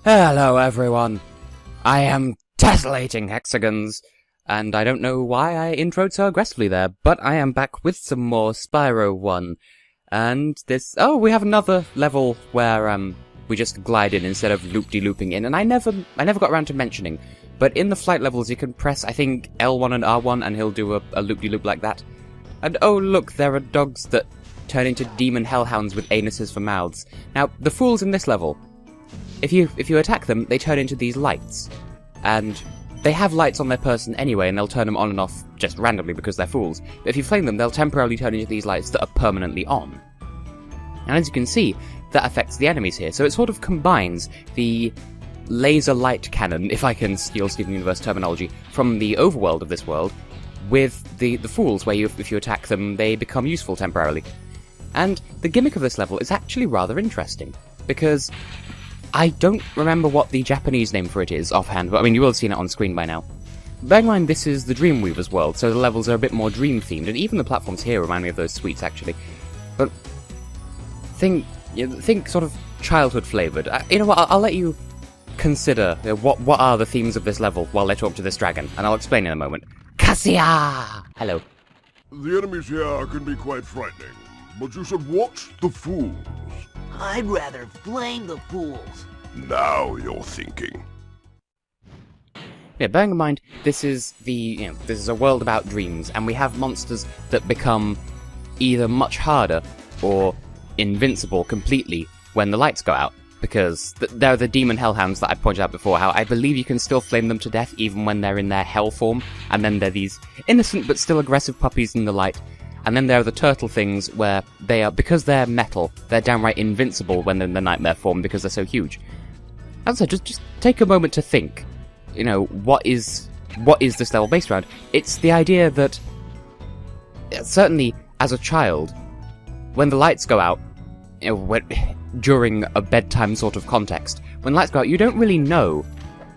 Hello everyone, I am Tessellating Hexagons, and I don't know why I introed so aggressively there, but I am back with some more Spyro 1, and we have another level where, we just glide in instead of loop-de-looping in, and I never got around to mentioning, but in the flight levels you can press, I think, L1 and R1, and he'll do a loop-de-loop like that. And oh look, there are dogs that turn into demon hellhounds with anuses for mouths. Now, the fools in this level, if you attack them, they turn into these lights. And they have lights on their person anyway, and they'll turn them on and off just randomly because they're fools. But if you flame them, they'll temporarily turn into these lights that are permanently on. And as you can see, that affects the enemies here. So it sort of combines the laser light cannon, if I can steal Steven Universe terminology, from the overworld of this world, with the fools, where if you attack them, they become useful temporarily. And the gimmick of this level is actually rather interesting, because I don't remember what the Japanese name for it is offhand, but I mean, you will have seen it on screen by now. Bear in mind, this is the Dreamweaver's world, so the levels are a bit more dream-themed, and even the platforms here remind me of those sweets, actually. But think sort of childhood-flavoured. You know what, I'll let you consider what are the themes of this level while I talk to this dragon, and I'll explain in a moment. Cassia! Hello. The enemies here can be quite frightening, but you should watch the fools. I'd rather flame the fools. Now you're thinking. Yeah, bearing in mind, this is a world about dreams, and we have monsters that become either much harder or invincible completely when the lights go out, because they're the demon hellhounds that I pointed out before, how I believe you can still flame them to death even when they're in their hell form, and then they're these innocent but still aggressive puppies in the light. And then there are the turtle things where they are, because they're metal, they're downright invincible when they're in the nightmare form because they're so huge. As I said, just take a moment to think, what is this level based around? It's the idea that, certainly as a child, when the lights go out, during a bedtime sort of context, when lights go out, you don't really know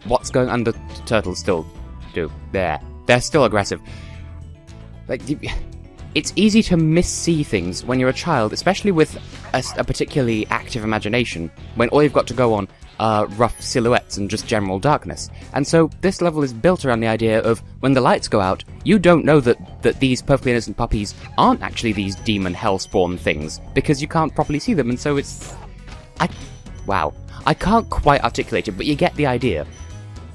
what's going on. The turtles still do. They're still aggressive. It's easy to missee things when you're a child, especially with a particularly active imagination, when all you've got to go on are rough silhouettes and just general darkness. And so this level is built around the idea of, when the lights go out, you don't know that these perfectly innocent puppies aren't actually these demon hellspawn things, because you can't properly see them, and so it's... Wow. I can't quite articulate it, but you get the idea.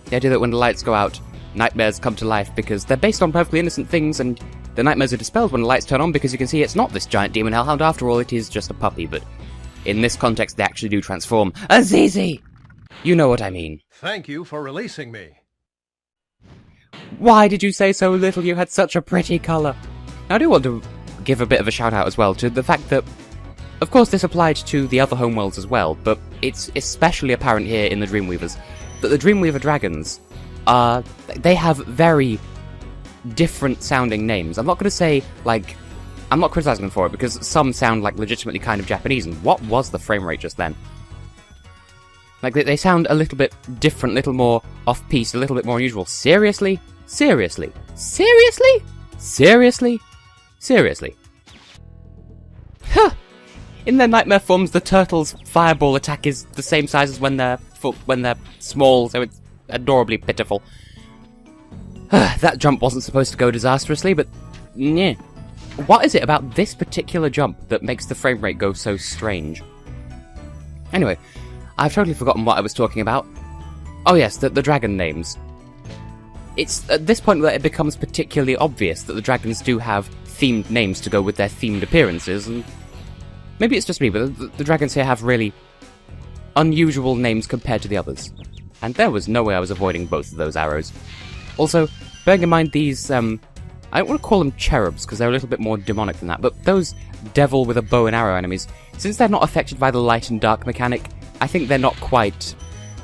The idea that when the lights go out, nightmares come to life because they're based on perfectly innocent things, and the nightmares are dispelled when the lights turn on because you can see it's not this giant demon hellhound after all, it is just a puppy, but in this context they actually do transform. Azizi! You know what I mean. Thank you for releasing me. Why did you say so little? You had such a pretty colour. Now I do want to give a bit of a shout out as well to the fact that, of course this applied to the other homeworlds as well, but it's especially apparent here in the Dreamweavers, that the Dreamweaver dragons they have very different sounding names. I'm not going to say, I'm not criticising them for it, because some sound like legitimately kind of Japanese, and what was the frame rate just then? They sound a little bit different, a little more off-piece, a little bit more unusual. Seriously? Seriously? Seriously? Seriously? Seriously? Huh! In their nightmare forms, the turtles' fireball attack is the same size as when they're small, so it's adorably pitiful. That jump wasn't supposed to go disastrously, but yeah. What is it about this particular jump that makes the frame rate go so strange? Anyway, I've totally forgotten what I was talking about. Oh yes, the dragon names. It's at this point that it becomes particularly obvious that the dragons do have themed names to go with their themed appearances, and maybe it's just me, but the dragons here have really unusual names compared to the others. And there was no way I was avoiding both of those arrows. Also, bearing in mind these, I don't want to call them cherubs, because they're a little bit more demonic than that, but those devil with a bow and arrow enemies, since they're not affected by the light and dark mechanic, I think they're not quite...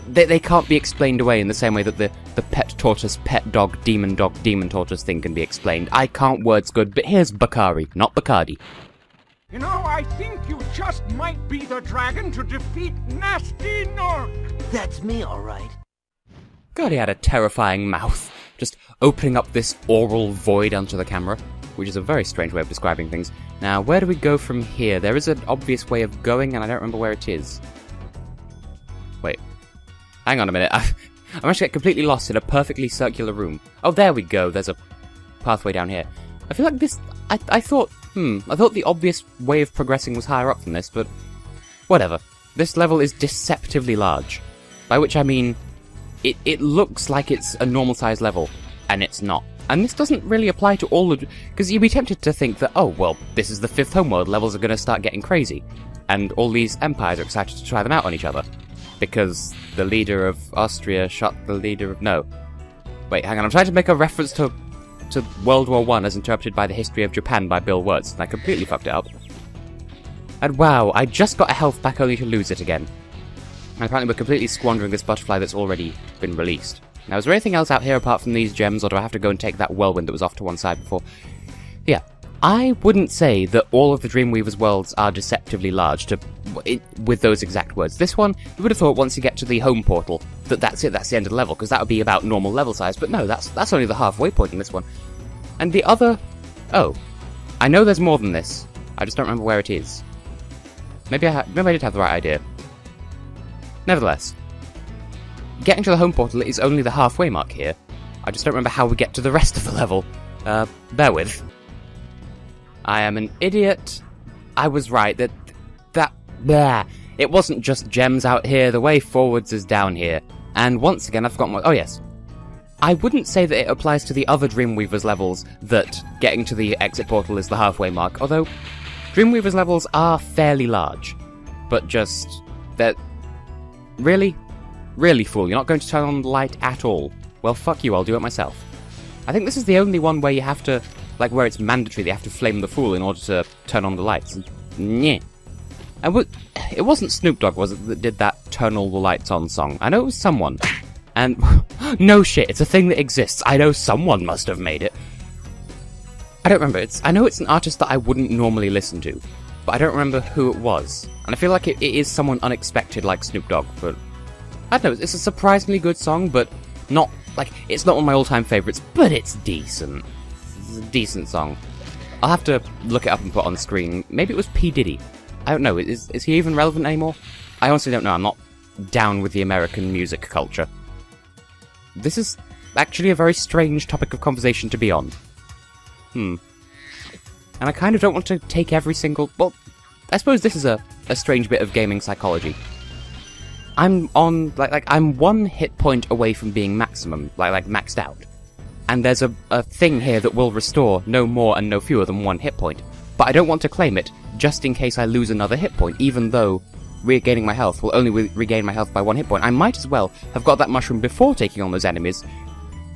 They can't be explained away in the same way that the pet tortoise, pet dog, demon tortoise thing can be explained. I can't words good, but here's Bakari, not Bacardi. You know, I think you just might be the dragon to defeat Nasty Nork. That's me, all right. God, he had a terrifying mouth, just opening up this oral void onto the camera, which is a very strange way of describing things. Now, where do we go from here? There is an obvious way of going, and I don't remember where it is. Wait. Hang on a minute. I managed to get completely lost in a perfectly circular room. Oh, there we go. There's a pathway down here. I feel like this... I thought the obvious way of progressing was higher up than this, but... whatever. This level is deceptively large. By which I mean... It looks like it's a normal-sized level, and it's not. And this doesn't really apply to all of... because you'd be tempted to think that, oh, well, this is the 5th homeworld, levels are going to start getting crazy. And all these empires are excited to try them out on each other. Because the leader of Austria shot the leader of... no. Wait, hang on, I'm trying to make a reference to World War I as interpreted by The History of Japan by Bill Wirtz, and I completely fucked it up. And wow, I just got a health back only to lose it again. And apparently we're completely squandering this butterfly that's already been released. Now, is there anything else out here apart from these gems, or do I have to go and take that whirlwind that was off to one side before? Yeah, I wouldn't say that all of the Dreamweaver's worlds are deceptively large, with those exact words. This one, you would have thought once you get to the home portal, that's it, that's the end of the level, because that would be about normal level size, but no, that's only the halfway point in this one. And the other... oh, I know there's more than this, I just don't remember where it is. Maybe I did have the right idea. Nevertheless, getting to the home portal is only the halfway mark here. I just don't remember how we get to the rest of the level. Bear with. I am an idiot. I was right, it wasn't just gems out here, the way forwards is down here. And once again, I've forgotten what... oh yes. I wouldn't say that it applies to the other Dreamweaver's levels that getting to the exit portal is the halfway mark, although Dreamweaver's levels are fairly large. But just... that... really? Really, fool, you're not going to turn on the light at all? Well, fuck you, I'll do it myself. I think this is the only one where you have to... like, where it's mandatory that you have to flame the fool in order to turn on the lights. Nyeh. And it wasn't Snoop Dogg, was it, that did that Turn All the Lights On song? I know it was someone. And... no shit, it's a thing that exists. I know someone must have made it. I don't remember. I know it's an artist that I wouldn't normally listen to, but I don't remember who it was. And I feel like it is someone unexpected like Snoop Dogg, but... I don't know, it's a surprisingly good song, but not... like, it's not one of my all-time favourites, but it's decent. It's a decent song. I'll have to look it up and put it on screen. Maybe it was P. Diddy. I don't know, is he even relevant anymore? I honestly don't know, I'm not down with the American music culture. This is actually a very strange topic of conversation to be on. And I kind of don't want to take every single... well, I suppose this is a strange bit of gaming psychology. I'm on... like I'm 1 hit point away from being maximum, like maxed out. And there's a thing here that will restore no more and no fewer than 1 hit point. But I don't want to claim it, just in case I lose another hit point, even though regaining my health will only regain my health by 1 hit point. I might as well have got that mushroom before taking on those enemies,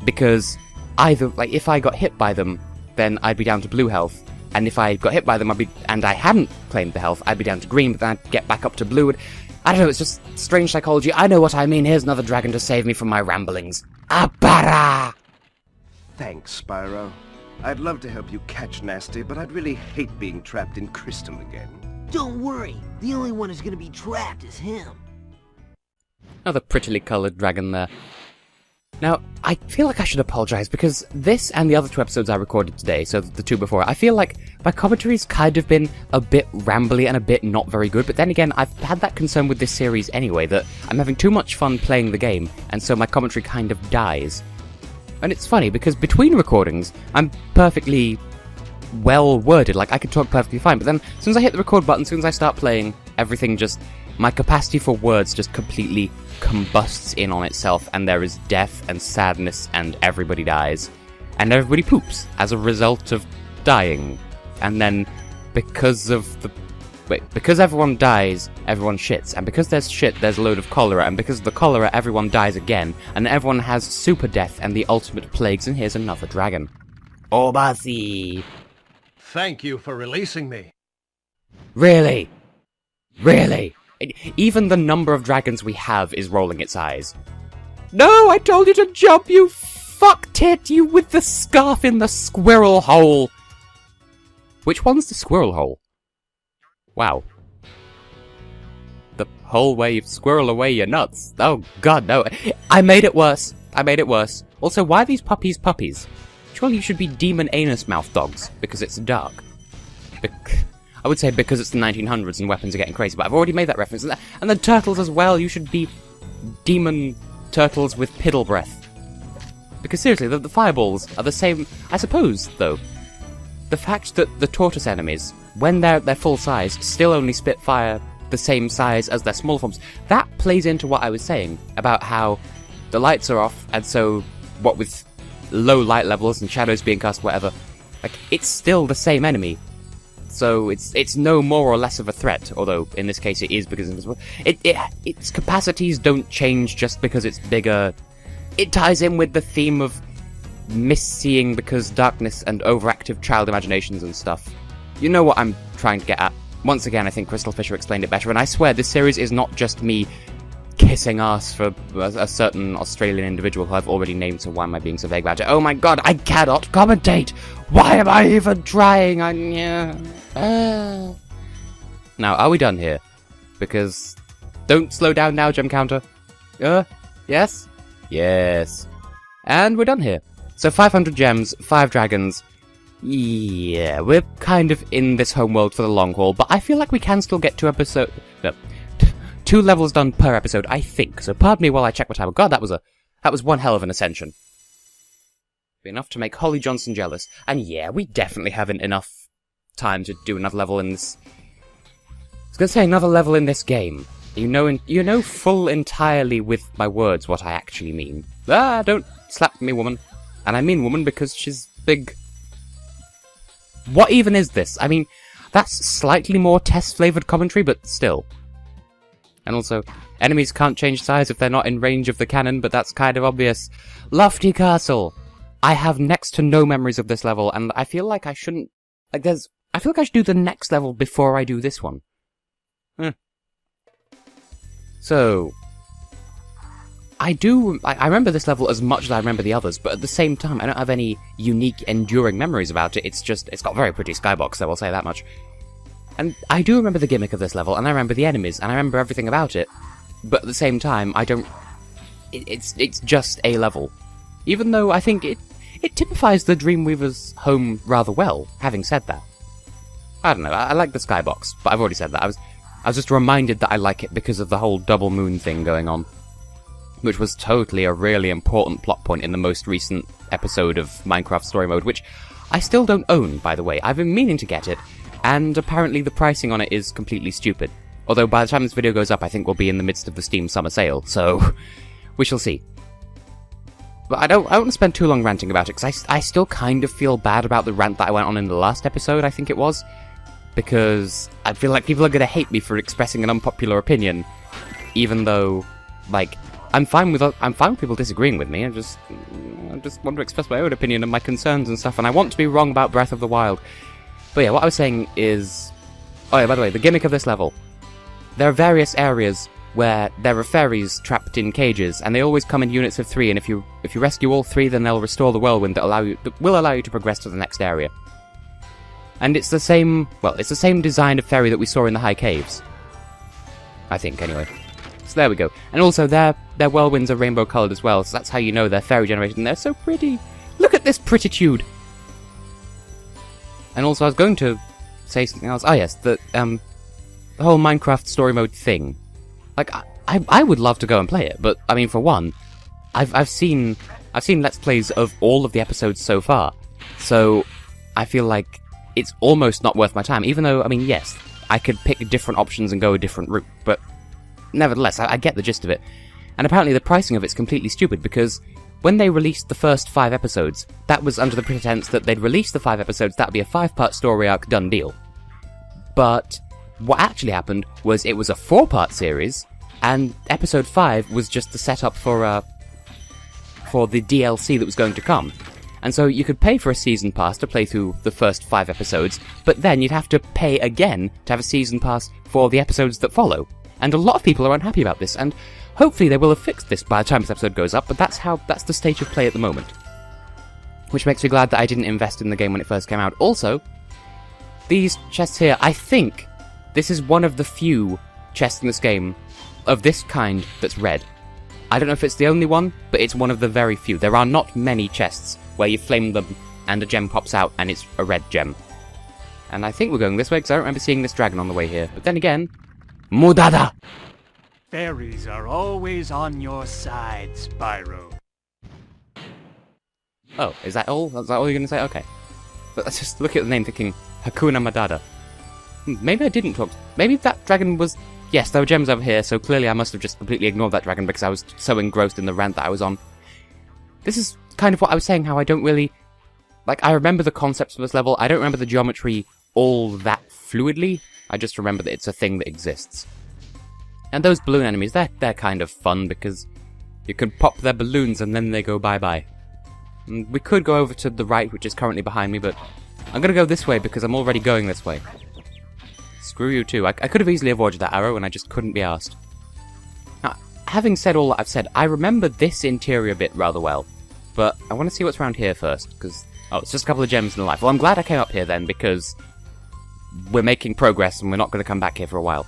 because either, like, if I got hit by them, then I'd be down to blue health, and if I got hit by them, and I hadn't claimed the health, I'd be down to green, but then I'd get back up to blue, and I don't know, it's just strange psychology. I know what I mean. Here's another dragon to save me from my ramblings. Abara! Thanks, Spyro. I'd love to help you catch Nasty, but I'd really hate being trapped in Crystal again. Don't worry, the only one who's gonna be trapped is him. Another prettily coloured dragon there. Now, I feel like I should apologise, because this and the other 2 episodes I recorded today, so the 2 before, I feel like my commentary's kind of been a bit rambly and a bit not very good, but then again, I've had that concern with this series anyway, that I'm having too much fun playing the game, and so my commentary kind of dies. And it's funny, because between recordings, I'm perfectly well-worded, like I can talk perfectly fine, but then as soon as I hit the record button, as soon as I start playing, everything just... my capacity for words just completely combusts in on itself, and there is death and sadness, and everybody dies. And everybody poops as a result of dying. And then, because everyone dies, everyone shits. And because there's shit, there's a load of cholera. And because of the cholera, everyone dies again. And everyone has super death and the ultimate plagues, and here's another dragon. Obasi! Thank you for releasing me. Really? Really? Even the number of dragons we have is rolling its eyes. No, I told you to jump, you fuck-tit, you with the scarf in the squirrel hole! Which one's the squirrel hole? Wow. The hole where you squirrel away your nuts. Oh god, no. I made it worse. I made it worse. Also, why are these puppies puppies? Surely you should be demon anus mouth dogs, because it's dark. I would say because it's the 1900s and weapons are getting crazy, but I've already made that reference. And the turtles as well, you should be demon turtles with piddle breath. Because seriously, the fireballs are the same. I suppose, though, the fact that the tortoise enemies, when they're full size, still only spit fire the same size as their small forms, that plays into what I was saying about how the lights are off, and so, what with low light levels and shadows being cast, whatever, like, it's still the same enemy. So it's no more or less of a threat, although in this case it is because it's invisible. Its capacities don't change just because it's bigger. It ties in with the theme of misseeing because darkness and overactive child imaginations and stuff. You know what I'm trying to get at. Once again, I think Crystal Fisher explained it better, and I swear this series is not just me kissing ass for a certain Australian individual who I've already named, so why am I being so vague about it? Oh my god, I cannot commentate! Why am I even trying? Now, are we done here? Because... Don't slow down now, gem counter. Yes? Yes. And we're done here. So 500 gems, 5 dragons. Yeah, we're kind of in this homeworld for the long haul, but I feel like we can still get 2 levels done per episode, I think. So pardon me while I check my time. God, that was one hell of an ascension. Be enough to make Holly Johnson jealous. And yeah, we definitely haven't enough time to do another level in this. I was gonna say another level in this game. You know full entirely with my words what I actually mean. Don't slap me, woman. And I mean woman because she's big. What even is this? I mean, that's slightly more Tess-flavoured commentary, but still. And also, enemies can't change size if they're not in range of the cannon, but that's kind of obvious. Lofty Castle! I have next to no memories of this level, and I feel like I shouldn't... I feel like I should do the next level before I do this one. So... I remember this level as much as I remember the others, but at the same time, I don't have any unique, enduring memories about it. It's got very pretty skybox, I will say that much. And I do remember the gimmick of this level, and I remember the enemies, and I remember everything about it. But at the same time, I don't... It's just a level. Even though I think it typifies the Dreamweaver's home rather well, having said that. I don't know, I like the skybox, but I've already said that. I was just reminded that I like it because of the whole double moon thing going on. Which was totally a really important plot point in the most recent episode of Minecraft Story Mode, which I still don't own, by the way. I've been meaning to get it, and apparently the pricing on it is completely stupid. Although by the time this video goes up, I think we'll be in the midst of the Steam summer sale, so we shall see. But I don't want to spend too long ranting about it, because I still kind of feel bad about the rant that I went on in the last episode, I think it was. Because I feel like people are going to hate me for expressing an unpopular opinion, even though, like... I'm fine with people disagreeing with me. I just want to express my own opinion and my concerns and stuff, and I want to be wrong about Breath of the Wild. But yeah, what I was saying is... Oh yeah, by the way, the gimmick of this level. There are various areas where there are fairies trapped in cages, and they always come in units of 3, and if you rescue all 3, then they'll restore the whirlwind that will allow you to progress to the next area. And it's the same design of fairy that we saw in the High Caves. I think, anyway. So there we go. And also, their whirlwinds are rainbow-coloured as well, so that's how you know they're fairy-generated, and they're so pretty. Look at this pretitude! And also, I was going to say something else. Oh yes, the whole Minecraft story mode thing. Like, I would love to go and play it, but, I mean, for one, I've seen Let's Plays of all of the episodes so far, so I feel like it's almost not worth my time, even though, I mean, yes, I could pick different options and go a different route, but... Nevertheless, I get the gist of it. And apparently the pricing of it's completely stupid, because when they released the first 5 episodes, that was under the pretense that they'd release the 5 episodes, that'd be a 5-part story arc, done deal. But what actually happened was it was a 4-part series, and episode 5 was just the setup for the DLC that was going to come. And so you could pay for a season pass to play through the first 5 episodes, but then you'd have to pay again to have a season pass for the episodes that follow. And a lot of people are unhappy about this, and hopefully they will have fixed this by the time this episode goes up, but that's the state of play at the moment. Which makes me glad that I didn't invest in the game when it first came out. Also, these chests here, I think this is one of the few chests in this game of this kind that's red. I don't know if it's the only one, but it's one of the very few. There are not many chests where you flame them and a gem pops out and it's a red gem. And I think we're going this way, because I don't remember seeing this dragon on the way here. But then again... Mudada! fairies are always on your side, Spyro. Oh, is that all? Is that all you're going to say? Okay. But let's just look at the name thinking, Hakuna Matata. Maybe I didn't talk... Maybe that dragon was... Yes, there were gems over here, so clearly I must have just completely ignored that dragon because I was so engrossed in the rant that I was on. This is kind of what I was saying, how I don't really... Like, I remember the concepts of this level, I don't remember the geometry all that fluidly, I just remember that it's a thing that exists. And those balloon enemies, they're kind of fun because you can pop their balloons and then they go bye-bye. We could go over to the right, which is currently behind me, but I'm gonna go this way because I'm already going this way. Screw you too. I could have easily avoided that arrow and I just couldn't be asked. Now, having said all that I've said, I remember this interior bit rather well, but I want to see what's around here first, because... Oh, it's just a couple of gems in the life. Well, I'm glad I came up here then, because we're making progress and we're not going to come back here for a while.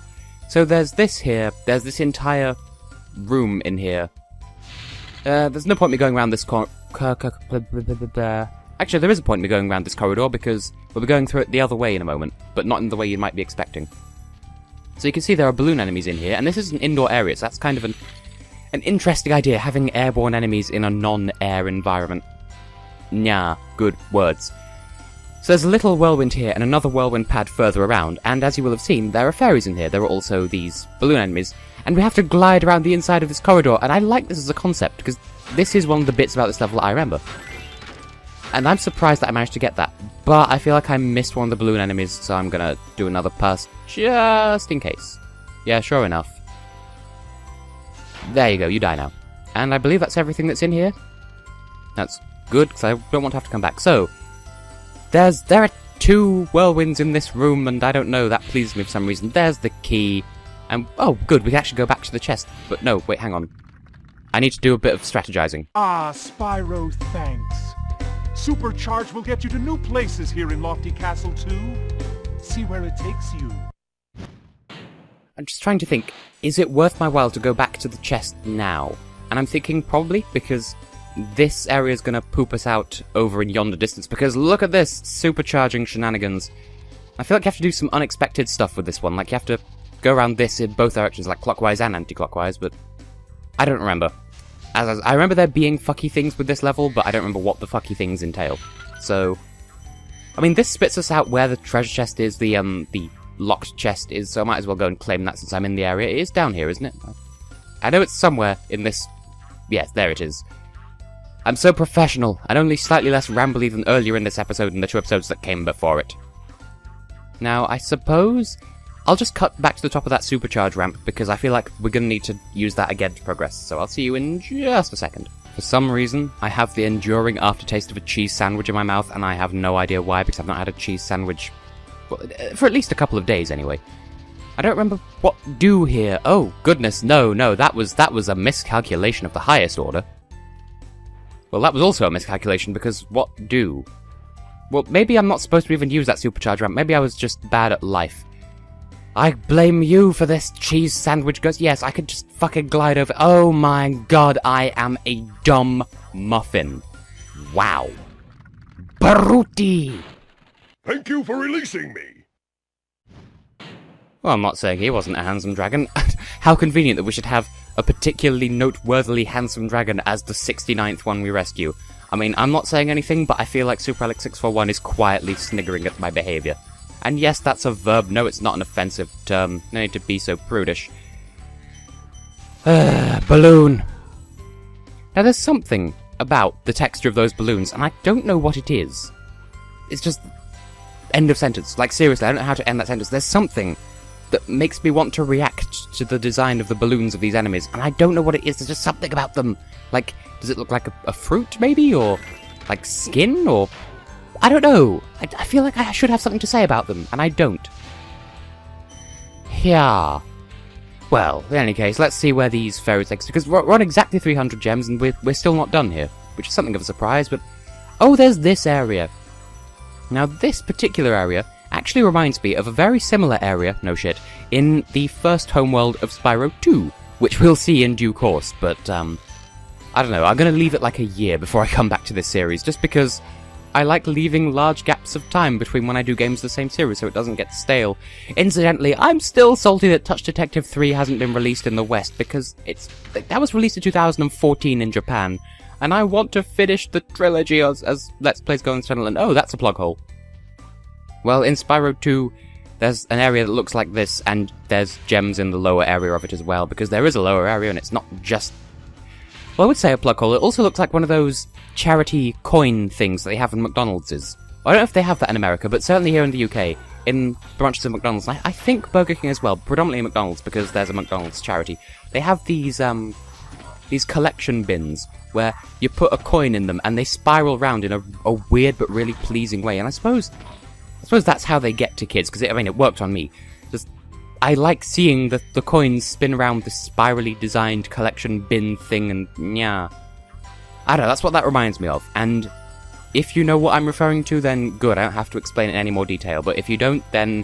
So there's this here, there's this entire room in here. There's no point me going around this Actually, there is a point me going around this corridor, because we'll be going through it the other way in a moment, but not in the way you might be expecting. So you can see there are balloon enemies in here, and this is an indoor area, so that's kind of an interesting idea, having airborne enemies in a non-air environment. Nya, good words. So there's a little whirlwind here and another whirlwind pad further around, and as you will have seen, there are fairies in here. There are also these balloon enemies, and we have to glide around the inside of this corridor, and I like this as a concept, because this is one of the bits about this level that I remember. And I'm surprised that I managed to get that, but I feel like I missed one of the balloon enemies, so I'm gonna do another pass just in case. Yeah, sure enough. There you go, you die now. And I believe that's everything that's in here. That's good, because I don't want to have to come back. So, there are 2 whirlwinds in this room, and I don't know, that pleases me for some reason. There's the key, and oh, good, we can actually go back to the chest. But no, wait, hang on. I need to do a bit of strategizing. Ah, Spyro, thanks. Supercharge will get you to new places here in Lofty Castle, too. See where it takes you. I'm just trying to think, is it worth my while to go back to the chest now? And I'm thinking probably, because this area is going to poop us out over in yonder distance, because look at this, supercharging shenanigans. I feel like you have to do some unexpected stuff with this one, like you have to go around this in both directions, like clockwise and anti-clockwise, but I don't remember. I remember there being fucky things with this level, but I don't remember what the fucky things entail. So, I mean, this spits us out where the treasure chest is, the locked chest is, so I might as well go and claim that since I'm in the area. It is down here, isn't it? I know it's somewhere in this... Yes, there it is. I'm so professional, and only slightly less rambly than earlier in this episode and the 2 episodes that came before it. Now, I suppose I'll just cut back to the top of that supercharge ramp, because I feel like we're going to need to use that again to progress, so I'll see you in just a second. For some reason, I have the enduring aftertaste of a cheese sandwich in my mouth, and I have no idea why, because I've not had a cheese sandwich for at least a couple of days, anyway. I don't remember what do here. Oh, goodness, no, that was a miscalculation of the highest order. Well, that was also a miscalculation, because what do? Well, maybe I'm not supposed to even use that supercharge ramp. Maybe I was just bad at life. I blame you for this cheese sandwich, guys. Yes, I could just fucking glide over. Oh my god, I am a dumb muffin. Wow. Baruti! Thank you for releasing me. Well, I'm not saying he wasn't a handsome dragon. How convenient that we should have a particularly noteworthily handsome dragon as the 69th one we rescue. I mean, I'm not saying anything, but I feel like Super Alex 641 is quietly sniggering at my behaviour. And yes, that's a verb. No, it's not an offensive term. No need to be so prudish. Balloon. Now, there's something about the texture of those balloons, and I don't know what it is. It's just... End of sentence. Like, seriously, I don't know how to end that sentence. There's something that makes me want to react to the design of the balloons of these enemies, and I don't know what it is. There's just something about them. Like, does it look like a fruit, maybe? Or, like, skin? Or... I don't know. I feel like I should have something to say about them, and I don't. Yeah. Well, in any case, let's see where these fairies take us, because we're on exactly 300 gems, and we're still not done here, which is something of a surprise, but... Oh, there's this area. Now, this particular area actually reminds me of a very similar area, no shit, in the first homeworld of Spyro 2, which we'll see in due course, but, I don't know, I'm gonna leave it like a year before I come back to this series, just because I like leaving large gaps of time between when I do games of the same series so it doesn't get stale. Incidentally, I'm still salty that Touch Detective 3 hasn't been released in the West, because that was released in 2014 in Japan, and I want to finish the trilogy as Let's Plays go on this channel, and oh, that's a plug hole. Well, in Spyro 2, there's an area that looks like this, and there's gems in the lower area of it as well, because there is a lower area, and it's not just... Well, I would say a plug hole. It also looks like one of those charity coin things that they have in McDonald's. I don't know if they have that in America, but certainly here in the UK, in branches of McDonald's, I think Burger King as well, predominantly McDonald's, because there's a McDonald's charity. They have these collection bins, where you put a coin in them, and they spiral round in a weird but really pleasing way, and I suppose that's how they get to kids, because it worked on me. I like seeing the coins spin around this spirally designed collection bin thing, and yeah. I don't know, that's what that reminds me of, and if you know what I'm referring to, then good, I don't have to explain it in any more detail, but if you don't, then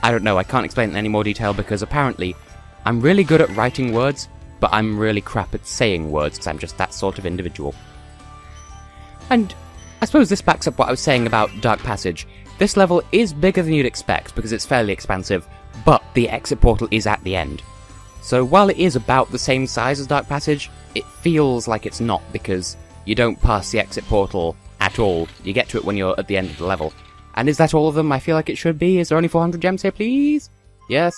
I don't know, I can't explain it in any more detail, because apparently I'm really good at writing words, but I'm really crap at saying words, because I'm just that sort of individual. And I suppose this backs up what I was saying about Dark Passage. This level is bigger than you'd expect, because it's fairly expansive, but the exit portal is at the end. So while it is about the same size as Dark Passage, it feels like it's not, because you don't pass the exit portal at all. You get to it when you're at the end of the level. And is that all of them? I feel like it should be. Is there only 400 gems here, please? Yes.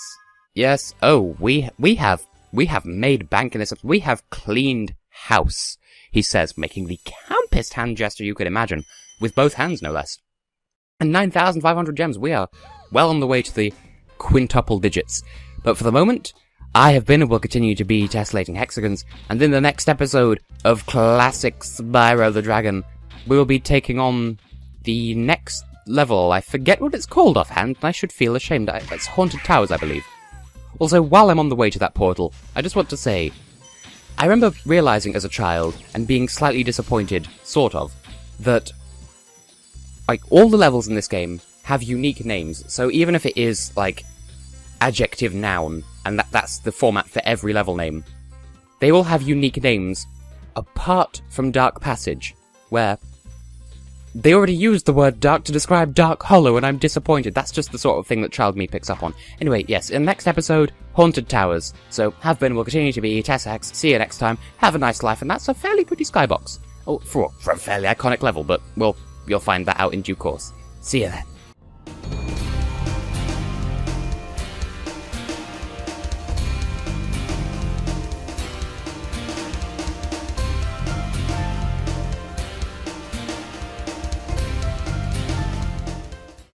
Yes. Oh, we have made bank in this. We have cleaned house, he says, making the campest hand gesture you could imagine. With both hands, no less. And 9,500 gems. We are well on the way to the quintuple digits. But for the moment, I have been and will continue to be Tessellating Hexagons, and in the next episode of Classic Spyro the Dragon, we will be taking on the next level. I forget what it's called offhand, and I should feel ashamed. It's Haunted Towers, I believe. Also, while I'm on the way to that portal, I just want to say, I remember realizing as a child, and being slightly disappointed, sort of, that all the levels in this game have unique names, so even if it is, adjective noun, and that's the format for every level name, they all have unique names, apart from Dark Passage, where they already used the word dark to describe Dark Hollow, and I'm disappointed. That's just the sort of thing that child me picks up on. Anyway, yes, in the next episode, Haunted Towers. So, have been, will continue to be, Tessax, see you next time, have a nice life, and that's a fairly pretty skybox. Oh, for a fairly iconic level, but, well, you'll find that out in due course. See you then.